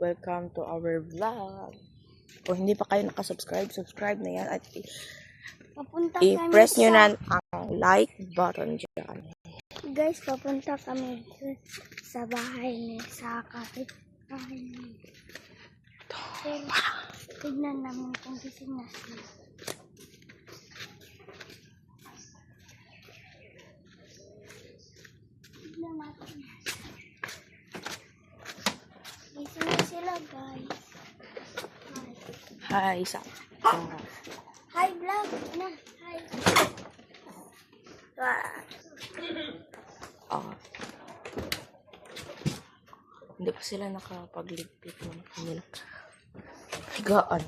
Welcome to our vlog. Kung hindi pa kayo nakasubscribe, subscribe na yan at i-press nyo na ang like button dyan. Guys, papunta kami sa bahay ni sa kapit. Tignan namin kung gising na sila. Tignan natin. Gising na sila, guys. Hi, Hi, vlog. Na, hi. Hindi pa sila nakapagligpit ng kanilang higaan.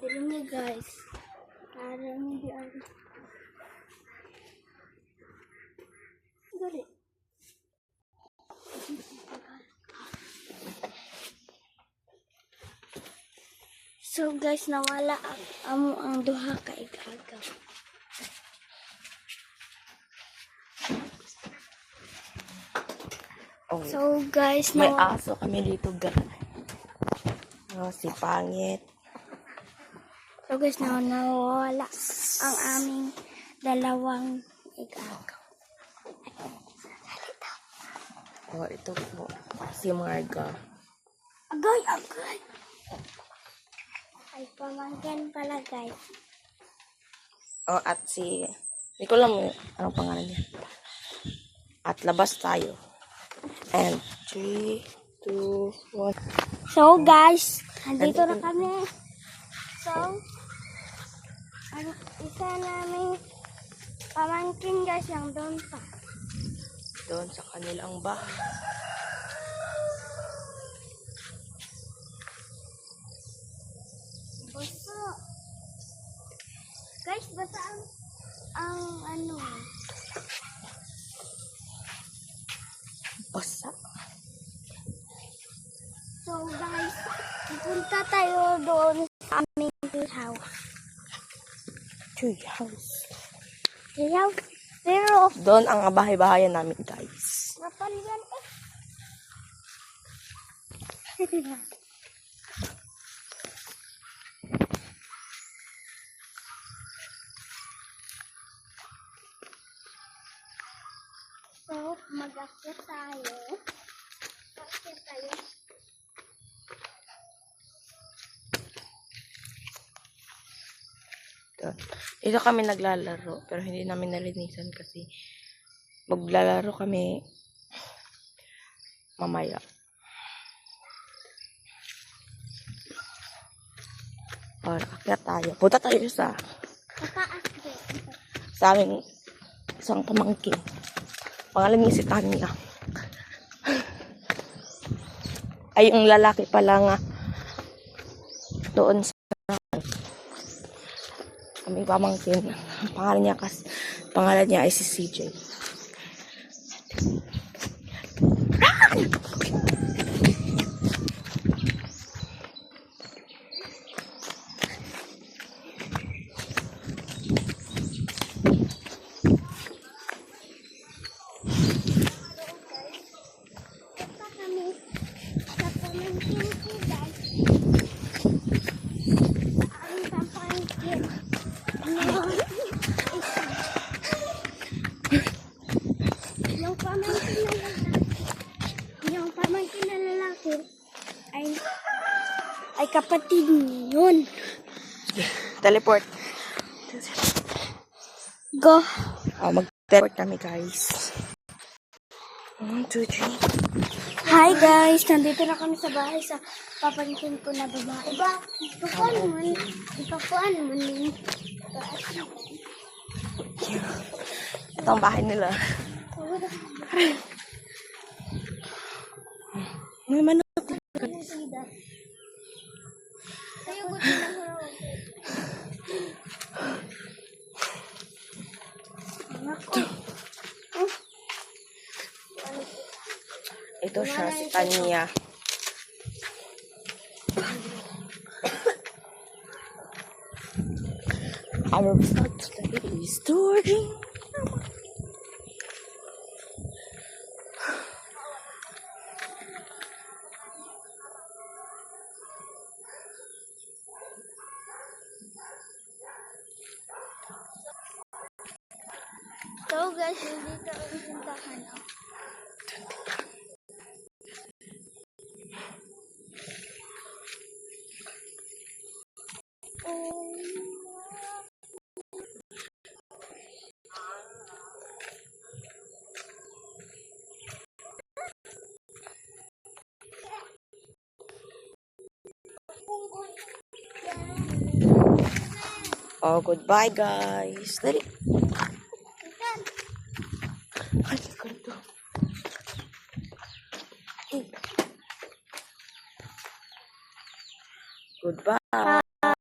Dilim niya, guys. Parang hindi Gali. So guys, nawala ang duha ka igagaw. Oh, so guys, may aso kami dito, guys. Oh, si Pangit. So guys, nawala ang aming dalawang igagaw. Oh, ito po si Marga. Agay! Ay, pamangkin pala, guys. Oh, at si... Hindi ko alam anong pangalan niya. At labas tayo. And 3, 2, 1. So, guys, nandito na kami. So, isa namin pamangkin, guys, yung doon pa. Doon sa kanilang bahay. Basta. Guys, basta ang ano. Basa. So guys, pupunta tayo doon sa aming house. Tree house. Pero, Doon ang bahay-bahayan namin, guys. rapal yan eh. So, mag-akyat tayo. Akyat tayo. Doon. Dito kami naglalaro, pero hindi namin nalinisan kasi maglalaro kami mamaya. O, akyat tayo. Punta tayo sa aming isang pamangkin. Pangalan niya si Tanya. Ay, yung lalaki pala nga doon sa aming pamangkin. Pangalan niya ay si CJ. Yung pamangkin na lalaki ay kapatid nun. Teleport. Go. Mag-teleport kami, guys. 1, 2, 3. Hi guys, nandito na kami sa bahay sa papangkin ko na babae. Ipapuan mo din. Ito ang bahay nila. May manok. Ito siya, si Tanya. Our vlog today is touring. So guys, dito ang puntahan. Oh, goodbye guys. Dali.